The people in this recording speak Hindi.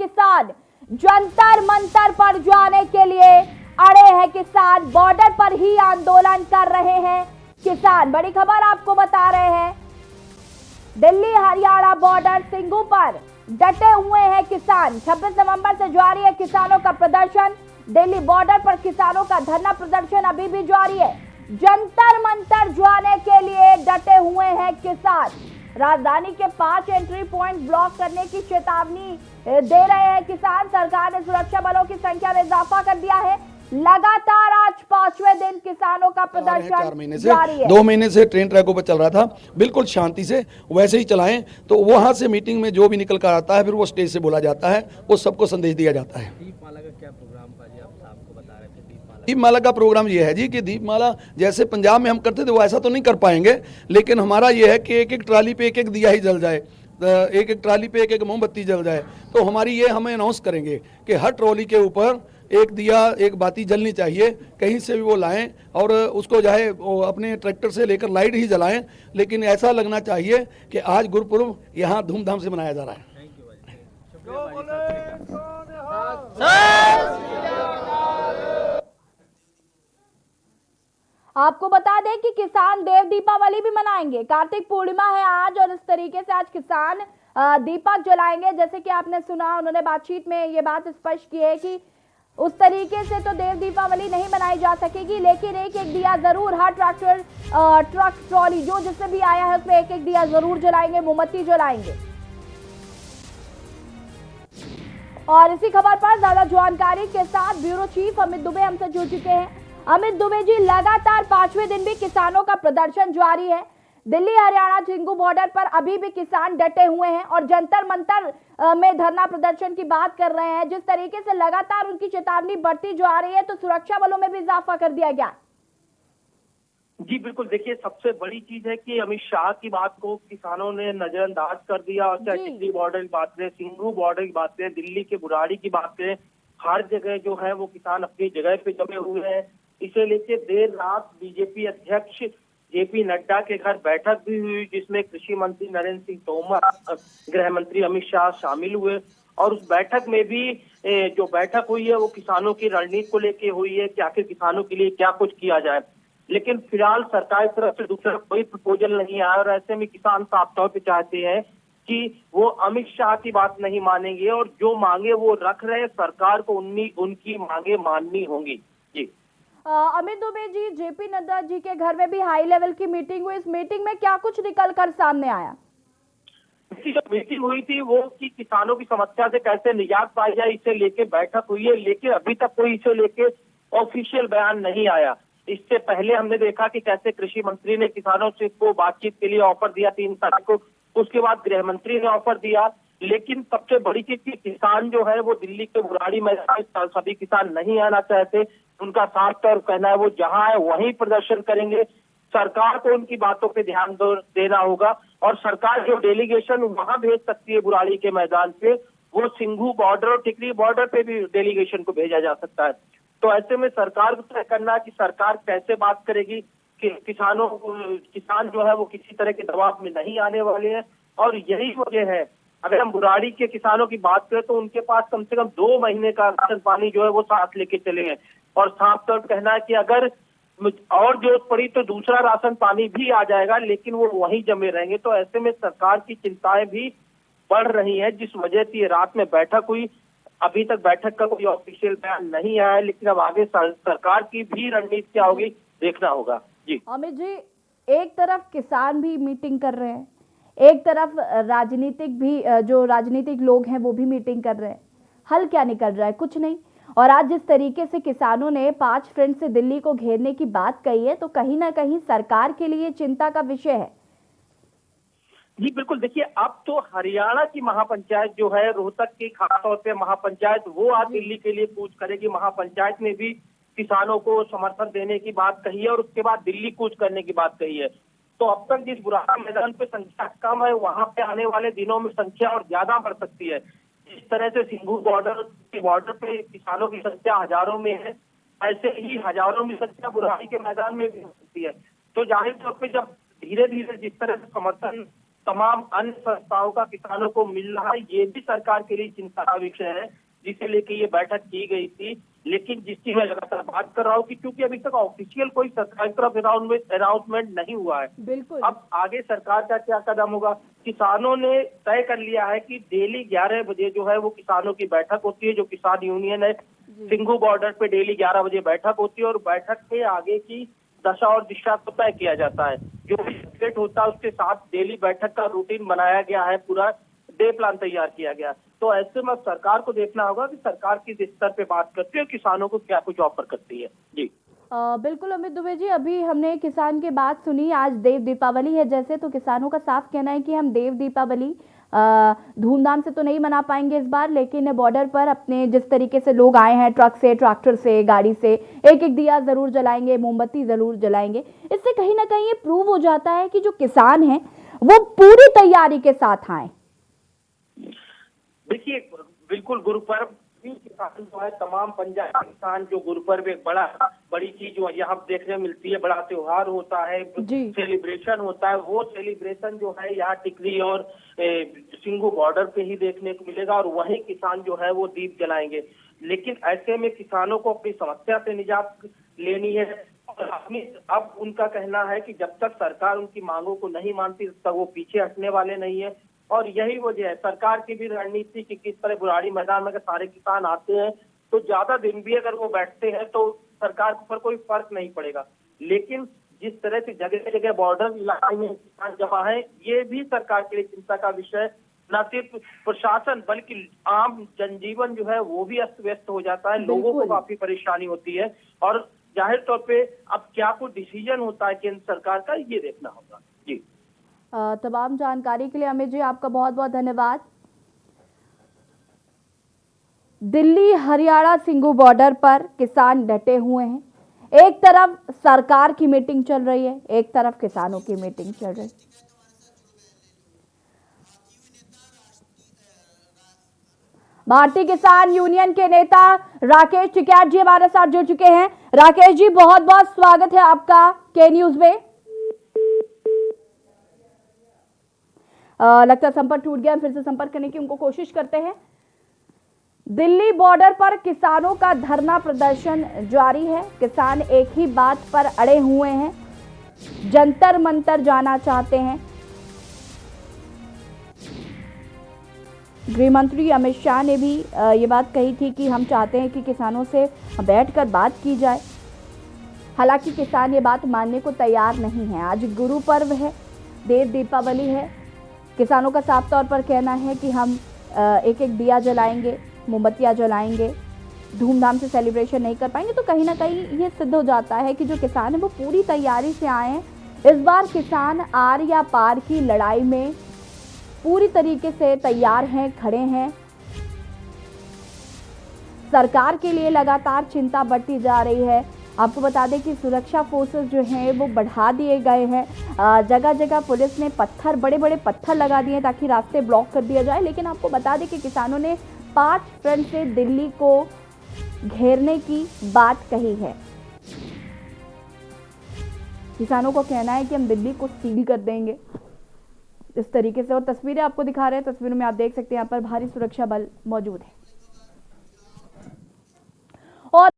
किसान जंतर मंतर पर जाने के लिए अड़े हैं किसान, बॉर्डर पर ही आंदोलन कर रहे हैं किसान। बड़ी खबर आपको बता रहे हैं, दिल्ली हरियाणा बॉर्डर सिंघू पर डटे हुए हैं किसान। 26 नवंबर से जारी है किसानों का प्रदर्शन। दिल्ली बॉर्डर पर किसानों का धरना प्रदर्शन अभी भी जारी है। जंतर मंतर जाने के लिए डटे हुए हैं किसान। राजधानी के 5 एंट्री पॉइंट ब्लॉक करने की चेतावनी दे रहे हैं किसान। सरकार ने सुरक्षा बलों की संख्या में इजाफा कर दिया है। लगातार आज 5वें दिन किसानों का प्रदर्शन 4 महीने से जारी है। 2 महीने से ट्रेन ट्रैकों पर चल रहा था, बिल्कुल शांति से वैसे ही चलाएं। तो वहां से मीटिंग में जो भी निकल कर आता है फिर वो स्टेज से बोला जाता है, वो सबको संदेश दिया जाता है। दीपमाला का क्या प्रोग्राम था जी, आप आपको बता रहे थे दीपमाला का प्रोग्राम ये है जी कि दीपमाला जैसे पंजाब में हम करते थे वो ऐसा तो नहीं कर पाएंगे, लेकिन हमारा ये है कि एक एक ट्राली पे एक एक दिया ही जल जाए, एक एक ट्राली पे एक एक मोमबत्ती जल जाए। तो हमारी ये हमें अनाउंस करेंगे कि हर ट्रॉली के ऊपर एक दिया एक बाती जलनी चाहिए, कहीं से भी वो लाएं और उसको चाहे अपने ट्रैक्टर से लेकर लाइट ही जलाएं, लेकिन ऐसा लगना चाहिए कि आज गुरुपुरब यहाँ धूमधाम से मनाया जा रहा है। आपको बता दें कि किसान देव दीपावली भी मनाएंगे। कार्तिक पूर्णिमा है आज और इस तरीके से आज किसान दीपक जलाएंगे। जैसे कि आपने सुना, उन्होंने बातचीत में ये बात स्पष्ट की है कि उस तरीके से तो देव दीपावली नहीं मनाई जा सकेगी, लेकिन एक एक दिया जरूर हर ट्रैक्टर ट्रक ट्रॉली जो जिससे भी आया है उसमें एक एक दिया जरूर जलाएंगे, मोमबत्ती जलाएंगे। और इसी खबर पर ज्यादा जानकारी के साथ ब्यूरो चीफ अमित दुबे हमसे जुड़ चुके हैं। अमित दुबे जी, लगातार 5वें दिन भी किसानों का प्रदर्शन जारी है। दिल्ली हरियाणा सिंघू बॉर्डर पर अभी भी किसान डटे हुए हैं और जंतर मंतर में धरना प्रदर्शन की बात कर रहे हैं। जिस तरीके से लगातार उनकी चेतावनी बढ़ती जा रही है, तो सुरक्षा बलों में भी इजाफा कर दिया गया। जी बिल्कुल, देखिए सबसे बड़ी चीज है कि अमित शाह की बात को किसानों ने नजरअंदाज कर दिया। और चाहे टिकरी बॉर्डर की बात करें, सिंघू बॉर्डर की बात करें, दिल्ली के बुराड़ी की बात करें, हर जगह जो है वो किसान अपनी जगह पे जमे हुए हैं। इसे लेके देर रात बीजेपी अध्यक्ष जेपी नड्डा के घर बैठक भी हुई, जिसमें कृषि मंत्री नरेंद्र सिंह तोमर, गृह मंत्री अमित शाह शामिल हुए। और उस बैठक में भी जो बैठक हुई है वो किसानों की रणनीति को लेके हुई है कि आखिर किसानों के लिए क्या कुछ किया जाए। लेकिन फिलहाल सरकार की तरफ से दूसरा कोई प्रपोजल नहीं आया और ऐसे में किसान साफ तौर पर चाहते हैं कि वो अमित शाह की बात नहीं मानेंगे और जो मांगे वो रख रहे, सरकार को उनकी मांगे माननी होंगी। जी अमित दुबे जी, जेपी नड्डा जी के घर में भी हाई लेवल की मीटिंग हुई। इस मीटिंग में क्या कुछ निकल कर सामने आया? जो मीटिंग हुई थी वो कि किसानों की समस्या से कैसे निजात पाई जाए, इसे लेके बैठक हुई है, लेकिन अभी तक कोई इसे लेके ऑफिशियल बयान नहीं आया। इससे पहले हमने देखा कि कैसे कृषि मंत्री ने किसानों से को बातचीत के लिए ऑफर दिया 3 तारीख को, उसके बाद गृह मंत्री ने ऑफर दिया। लेकिन सबसे बड़ी चीज की किसान जो है वो दिल्ली के बुराड़ी मैदान में सभी किसान नहीं आना चाहते। उनका साफ तौर कहना है वो जहां है वहीं प्रदर्शन करेंगे। सरकार को उनकी बातों पे ध्यान देना होगा और सरकार जो डेलीगेशन वहां भेज सकती है बुराड़ी के मैदान पे, वो सिंघू बॉर्डर और टिकरी बॉर्डर पे भी डेलीगेशन को भेजा जा सकता है। तो ऐसे में सरकार को तय करना है कि सरकार कैसे बात करेगी कि किसान जो है वो किसी तरह के दबाव में नहीं आने वाले हैं। और यही वजह है, अगर हम बुराड़ी के किसानों की बात करें तो उनके पास कम से कम 2 महीने का राशन पानी जो है वो साथ लेके चले हैं। और साफ तौर कहना है कि अगर और जरूरत पड़ी तो दूसरा राशन पानी भी आ जाएगा, लेकिन वो वहीं जमे रहेंगे। तो ऐसे में सरकार की चिंताएं भी बढ़ रही हैं, जिस वजह से ये रात में बैठक हुई। अभी तक बैठक का कोई ऑफिशियल बयान नहीं आया, लेकिन अब आगे सरकार की भी रणनीति क्या होगी देखना होगा। जी अमित जी, एक तरफ किसान भी मीटिंग कर रहे हैं, एक तरफ जो राजनीतिक लोग हैं वो भी मीटिंग कर रहे हैं। हल क्या निकल रहा है? कुछ नहीं। और आज जिस तरीके से किसानों ने 5 फ्रंट से दिल्ली को घेरने की बात कही है, तो कहीं ना कहीं सरकार के लिए चिंता का विषय है। जी बिल्कुल, देखिए अब तो हरियाणा की महापंचायत जो है, रोहतक की खासतौर पे महापंचायत, वो आज दिल्ली के लिए कूच करेगी। महापंचायत ने भी किसानों को समर्थन देने की बात कही है और उसके बाद दिल्ली कूच करने की बात कही है। तो अब तक जिस बुराड़ी मैदान पे संख्या कम है, वहां पे आने वाले दिनों में संख्या और ज्यादा बढ़ सकती है। जिस तरह से सिंघू बॉर्डर पे किसानों की संख्या हजारों में है, ऐसे ही हजारों में संख्या बुराड़ी के मैदान में भी हो सकती है। तो जाहिर तौर पे जब धीरे धीरे जिस तरह से समर्थन तमाम अन्य संस्थाओं का किसानों को मिल रहा है, ये भी सरकार के लिए चिंता का विषय है, जिसे लेके ये बैठक की गई थी। लेकिन जिसकी मैं लगातार बात कर रहा हूँ कि क्योंकि अभी तक ऑफिशियल कोई सरकार की तरफ अनाउंसमेंट नहीं हुआ है, बिल्कुल। अब आगे सरकार का क्या कदम होगा। किसानों ने तय कर लिया है कि डेली 11 बजे जो है वो किसानों की बैठक होती है, जो किसान यूनियन है सिंघू बॉर्डर पे डेली 11 बजे बैठक होती है और बैठक के आगे की दशा और दिशा को तय किया जाता है। जो भी अपडेट होता है उसके साथ डेली बैठक का रूटीन बनाया गया है, पूरा डे प्लान तैयार किया गया। तो ऐसे में सरकार को देखना होगा कि सरकार किस स्तर पे बात करती है और किसानों को क्या कुछ ऑफर करती है। जी बिल्कुल अमित दुबे जी, अभी हमने किसान की बात सुनी, आज देव दीपावली है जैसे, तो किसानों का साफ कहना है कि हम देव दीपावली धूमधाम से तो नहीं मना पाएंगे इस बार, लेकिन बॉर्डर पर अपने जिस तरीके से लोग आए हैं ट्रक से, ट्रैक्टर से, गाड़ी से, एक एक दिया जरूर जलाएंगे, मोमबत्ती जरूर जलाएंगे। इससे कहीं ना कहीं ये प्रूव हो जाता है कि जो किसान हैं वो पूरी तैयारी के साथ आए। देखिए, बिल्कुल गुरु पर्व किसान जो है, तमाम पंजाब किसान जो गुरु पर्व एक बड़ी चीज जो यहाँ देखने मिलती है, बड़ा त्योहार होता है, सेलिब्रेशन होता है। वो सेलिब्रेशन जो है यहाँ टिकरी और सिंघू बॉर्डर पे ही देखने को मिलेगा और वहीं किसान जो है वो दीप जलाएंगे। लेकिन ऐसे में किसानों को अपनी समस्या से निजात लेनी है और अब उनका कहना है कि जब तक सरकार उनकी मांगों को नहीं मानती तब तक वो पीछे हटने वाले नहीं है। और यही वजह है सरकार की भी रणनीति कि किस तरह बुराड़ी मैदान में अगर सारे किसान आते हैं तो ज्यादा दिन भी अगर वो बैठते हैं तो सरकार पर कोई फर्क नहीं पड़ेगा। लेकिन जिस तरह से जगह जगह बॉर्डर इलाके में किसान जमा है, ये भी सरकार के लिए चिंता का विषय। न सिर्फ प्रशासन बल्कि आम जनजीवन जो है वो भी अस्त व्यस्त हो जाता है, लोगों को काफी परेशानी होती है और जाहिर तौर पे अब क्या कुछ डिसीजन होता है केंद्र सरकार का, ये देखना होगा। जी तमाम जानकारी के लिए अमित जी आपका बहुत बहुत धन्यवाद। दिल्ली हरियाणा सिंघू बॉर्डर पर किसान डटे हुए हैं। एक तरफ सरकार की मीटिंग चल रही है, एक तरफ किसानों की मीटिंग चल रही है। भारतीय किसान यूनियन के नेता राकेश टिकैत जी हमारे साथ जुड़ चुके हैं। राकेश जी, बहुत बहुत स्वागत है आपका के न्यूज में। लगता है संपर्क टूट गया, फिर से संपर्क करने की उनको कोशिश करते हैं। दिल्ली बॉर्डर पर किसानों का धरना प्रदर्शन जारी है। किसान एक ही बात पर अड़े हुए हैं, जंतर मंतर जाना चाहते हैं। गृह मंत्री अमित शाह ने भी ये बात कही थी कि हम चाहते हैं कि किसानों से बैठकर बात की जाए। हालांकि किसान ये बात मानने को तैयार नहीं है। आज गुरु पर्व है, देव दीपावली है। किसानों का साफ तौर पर कहना है कि हम एक एक दिया जलाएंगे, मोमबत्तियां जलाएंगे, धूमधाम से सेलिब्रेशन नहीं कर पाएंगे। तो कहीं ना कहीं ये सिद्ध हो जाता है कि जो किसान है वो पूरी तैयारी से आए हैं। इस बार किसान आर या पार की लड़ाई में पूरी तरीके से तैयार हैं, खड़े हैं। सरकार के लिए लगातार चिंता बढ़ती जा रही है। आपको बता दें कि सुरक्षा फोर्सेस जो हैं वो बढ़ा दिए गए हैं। जगह जगह पुलिस ने बड़े बड़े पत्थर लगा दिए ताकि रास्ते ब्लॉक कर दिया जाए। लेकिन आपको बता दें कि किसानों ने 5 फ्रंट से दिल्ली को घेरने की बात कही है। किसानों को कहना है कि हम दिल्ली को सील कर देंगे इस तरीके से। और तस्वीरें आपको दिखा रहे हैं, तस्वीरों में आप देख सकते हैं यहाँ पर भारी सुरक्षा बल मौजूद है। और